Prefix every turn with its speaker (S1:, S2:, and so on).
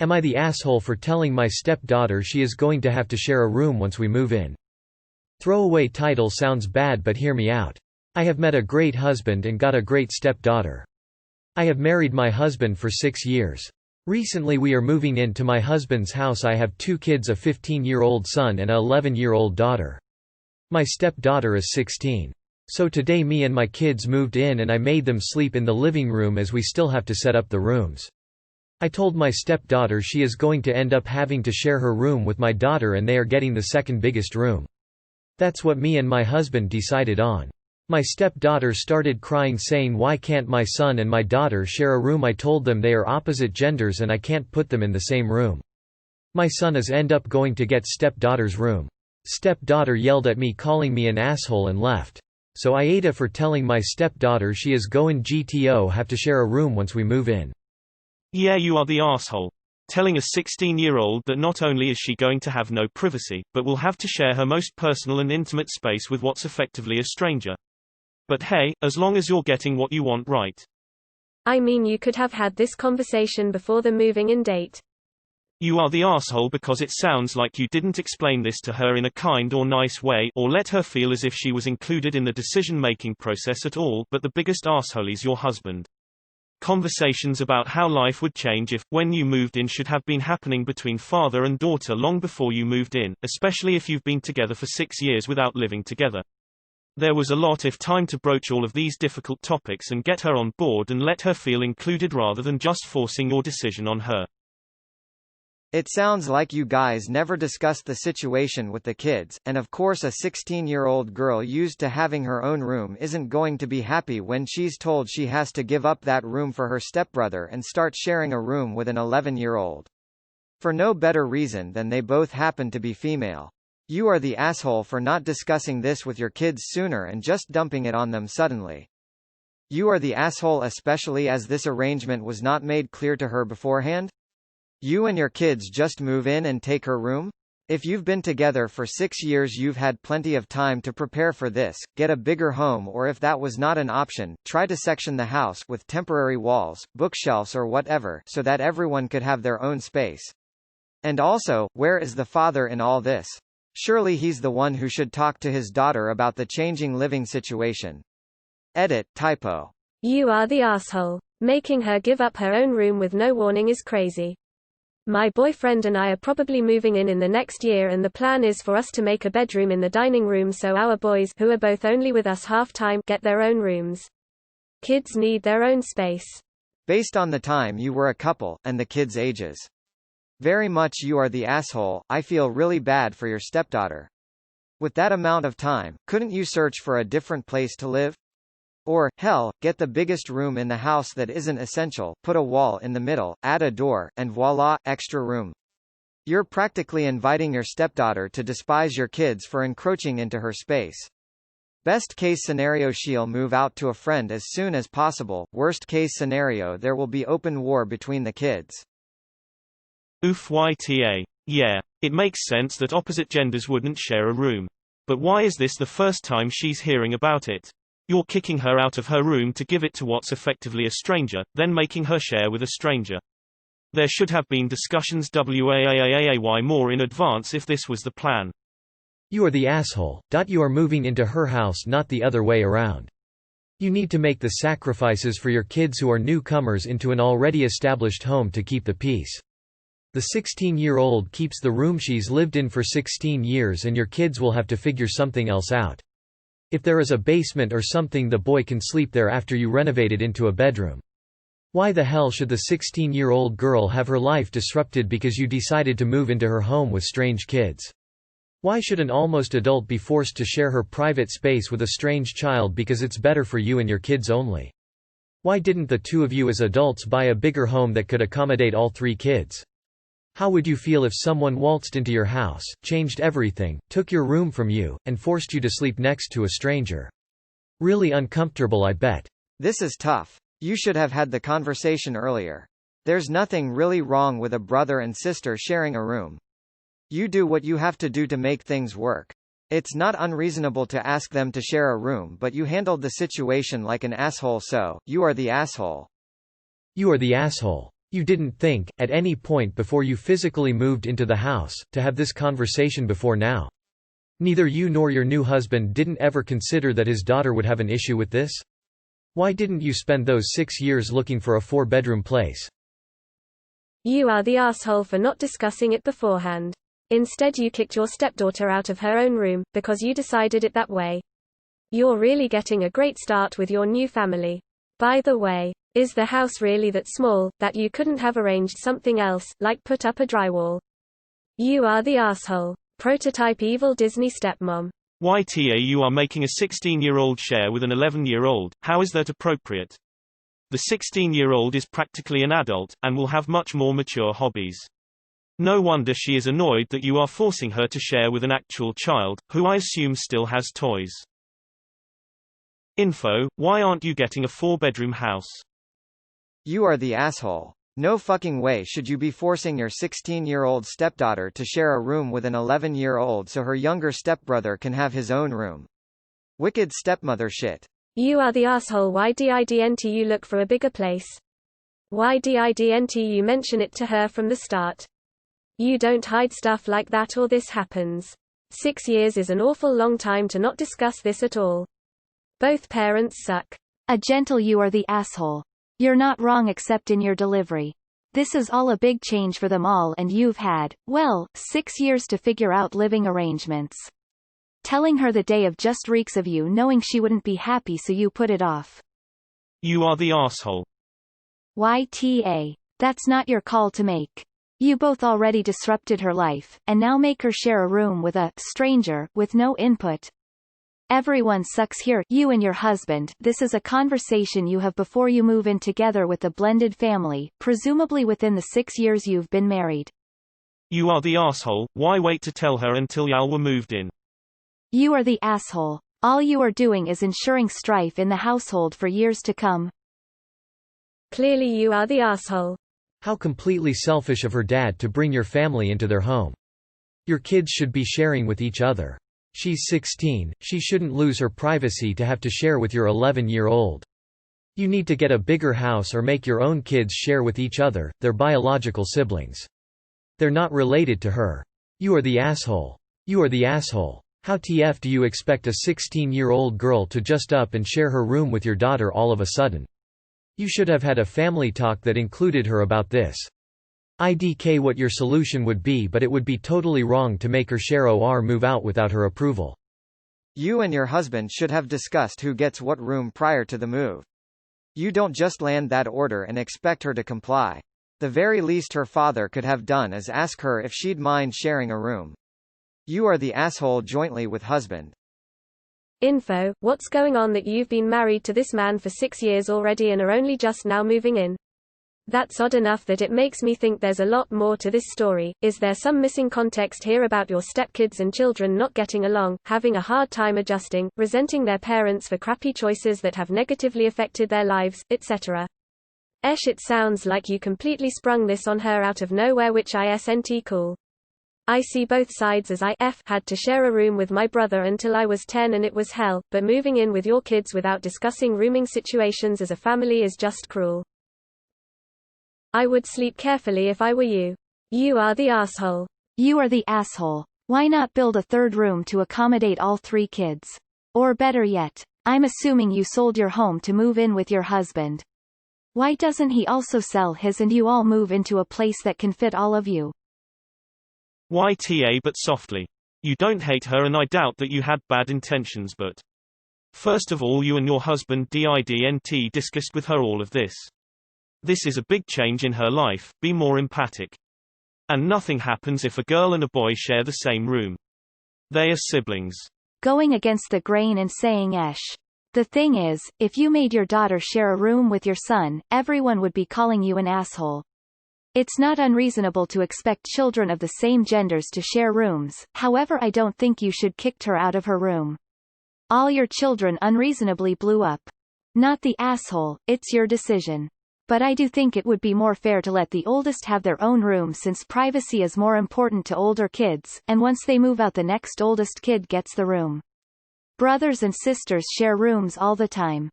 S1: Am I the asshole for telling my stepdaughter she is going to have to share a room once we move in? Throwaway title sounds bad, but hear me out. I have met a great husband and got a great stepdaughter. I have married my husband for 6 years. Recently we are moving into my husband's house. I have 2 kids, a 15-year-old son and a 11-year-old daughter. My stepdaughter is 16. So today me and my kids moved in and I made them sleep in the living room as we still have to set up the rooms. I told my stepdaughter she is going to end up having to share her room with my daughter and they are getting the second biggest room. That's what me and my husband decided on. My stepdaughter started crying saying why can't my son and my daughter share a room? I told them they are opposite genders and I can't put them in the same room. My son is end up going to get stepdaughter's room. Stepdaughter yelled at me calling me an asshole and left. So AITA for telling my stepdaughter she is going GTO have to share a room once we move in.
S2: Yeah, you are the asshole. Telling a 16-year-old that not only is she going to have no privacy, but will have to share her most personal and intimate space with what's effectively a stranger. But hey, as long as you're getting what you want, right?
S3: I mean, you could have had this conversation before the moving in date.
S2: You are the asshole because it sounds like you didn't explain this to her in a kind or nice way, or let her feel as if she was included in the decision-making process at all. But the biggest asshole is your husband. Conversations about how life would change if, when you moved in, should have been happening between father and daughter long before you moved in, especially if you've been together for 6 years without living together. There was a lot of time to broach all of these difficult topics and get her on board and let her feel included rather than just forcing your decision on her.
S4: It sounds like you guys never discussed the situation with the kids, and of course a 16-year-old girl used to having her own room isn't going to be happy when she's told she has to give up that room for her stepbrother and start sharing a room with an 11-year-old. For no better reason than they both happen to be female. You are the asshole for not discussing this with your kids sooner and just dumping it on them suddenly. You are the asshole especially as this arrangement was not made clear to her beforehand. You and your kids just move in and take her room? If you've been together for 6 years you've had plenty of time to prepare for this, get a bigger home, or if that was not an option, try to section the house with temporary walls, bookshelves or whatever so that everyone could have their own space. And also, where is the father in all this? Surely he's the one who should talk to his daughter about the changing living situation. Edit, typo.
S3: You are the asshole. Making her give up her own room with no warning is crazy. My boyfriend and I are probably moving in the next year and the plan is for us to make a bedroom in the dining room so our boys, who are both only with us half-time, get their own rooms. Kids need their own space.
S4: Based on the time you were a couple, and the kids' ages. Very much you are the asshole. I feel really bad for your stepdaughter. With that amount of time, couldn't you search for a different place to live? Or, hell, get the biggest room in the house that isn't essential, put a wall in the middle, add a door, and voila, extra room. You're practically inviting your stepdaughter to despise your kids for encroaching into her space. Best case scenario, she'll move out to a friend as soon as possible. Worst case scenario, there will be open war between the kids.
S2: Oof, YTA. Yeah, it makes sense that opposite genders wouldn't share a room. But why is this the first time she's hearing about it? You're kicking her out of her room to give it to what's effectively a stranger, then making her share with a stranger. There should have been discussions WAAAAY more in advance if this was the plan.
S1: You are the asshole. You are moving into her house, not the other way around. You need to make the sacrifices for your kids who are newcomers into an already established home to keep the peace. The 16-year-old keeps the room she's lived in for 16 years and your kids will have to figure something else out. If there is a basement or something, the boy can sleep there after you renovate it into a bedroom. Why the hell should the 16-year-old girl have her life disrupted because you decided to move into her home with strange kids? Why should an almost adult be forced to share her private space with a strange child because it's better for you and your kids only? Why didn't the two of you as adults buy a bigger home that could accommodate all 3 kids? How would you feel if someone waltzed into your house, changed everything, took your room from you, and forced you to sleep next to a stranger? Really uncomfortable, I bet.
S4: This is tough. You should have had the conversation earlier. There's nothing really wrong with a brother and sister sharing a room. You do what you have to do to make things work. It's not unreasonable to ask them to share a room, but you handled the situation like an asshole, so you are the asshole.
S1: You are the asshole. You didn't think, at any point before you physically moved into the house, to have this conversation before now. Neither you nor your new husband didn't ever consider that his daughter would have an issue with this? Why didn't you spend those 6 years looking for a 4-bedroom place?
S3: You are the asshole for not discussing it beforehand. Instead you kicked your stepdaughter out of her own room, because you decided it that way. You're really getting a great start with your new family. By the way, is the house really that small, that you couldn't have arranged something else, like put up a drywall? You are the asshole. Prototype evil Disney stepmom.
S2: YTA, you are making a 16-year-old share with an 11-year-old, how is that appropriate? The 16-year-old is practically an adult, and will have much more mature hobbies. No wonder she is annoyed that you are forcing her to share with an actual child, who I assume still has toys. Info, why aren't you getting a 4-bedroom house?
S4: You are the asshole. No fucking way should you be forcing your 16-year-old stepdaughter to share a room with an 11-year-old so her younger stepbrother can have his own room. Wicked stepmother shit.
S3: You are the asshole. Why didn't you look for a bigger place? Why didn't you mention it to her from the start? You don't hide stuff like that or this happens. 6 years is an awful long time to not discuss this at all. Both parents suck.
S5: A gentle, you are the asshole. You're not wrong except in your delivery. This is all a big change for them all and you've had, well, 6 years to figure out living arrangements. Telling her the day of just reeks of you knowing she wouldn't be happy so you put it off.
S2: You are the asshole.
S5: YTA. That's not your call to make. You both already disrupted her life, and now make her share a room with a stranger, with no input. Everyone sucks here, you and your husband. This is a conversation you have before you move in together with the blended family, presumably within the 6 years you've been married.
S2: You are the asshole. Why wait to tell her until y'all were moved in?
S5: You are the asshole. All you are doing is ensuring strife in the household for years to come.
S3: Clearly you are the asshole.
S1: How completely selfish of her dad to bring your family into their home. Your kids should be sharing with each other. She's 16, she shouldn't lose her privacy to have to share with your 11-year-old. You need to get a bigger house or make your own kids share with each other, their biological siblings. They're not related to her. You are the asshole. You are the asshole. How TF do you expect a 16-year-old girl to just up and share her room with your daughter all of a sudden? You should have had a family talk that included her about this. IDK what your solution would be, but it would be totally wrong to make her share or move out without her approval.
S4: You and your husband should have discussed who gets what room prior to the move. You don't just land that order and expect her to comply. The very least her father could have done is ask her if she'd mind sharing a room. You are the asshole jointly with husband.
S3: Info, what's going on that you've been married to this man for 6 years already and are only just now moving in? That's odd enough that it makes me think there's a lot more to this story. Is there some missing context here about your stepkids and children not getting along, having a hard time adjusting, resenting their parents for crappy choices that have negatively affected their lives, etc.? It sounds like you completely sprung this on her out of nowhere, which isn't cool. I see both sides, as I had to share a room with my brother until I was 10 and it was hell, but moving in with your kids without discussing rooming situations as a family is just cruel. I would sleep carefully if I were you. You are the asshole.
S5: You are the asshole. Why not build a third room to accommodate all 3 kids? Or better yet, I'm assuming you sold your home to move in with your husband. Why doesn't he also sell his and you all move into a place that can fit all of you?
S2: YTA, but softly. You don't hate her and I doubt that you had bad intentions, but first of all, you and your husband didn't discussed with her all of this. This is a big change in her life, be more empathic. And nothing happens if a girl and a boy share the same room. They are siblings.
S5: Going against the grain and saying The thing is, if you made your daughter share a room with your son, everyone would be calling you an asshole. It's not unreasonable to expect children of the same genders to share rooms, however I don't think you should kicked her out of her room. All your children unreasonably blew up. Not the asshole, it's your decision. But I do think it would be more fair to let the oldest have their own room since privacy is more important to older kids, and once they move out the next oldest kid gets the room. Brothers and sisters share rooms all the time.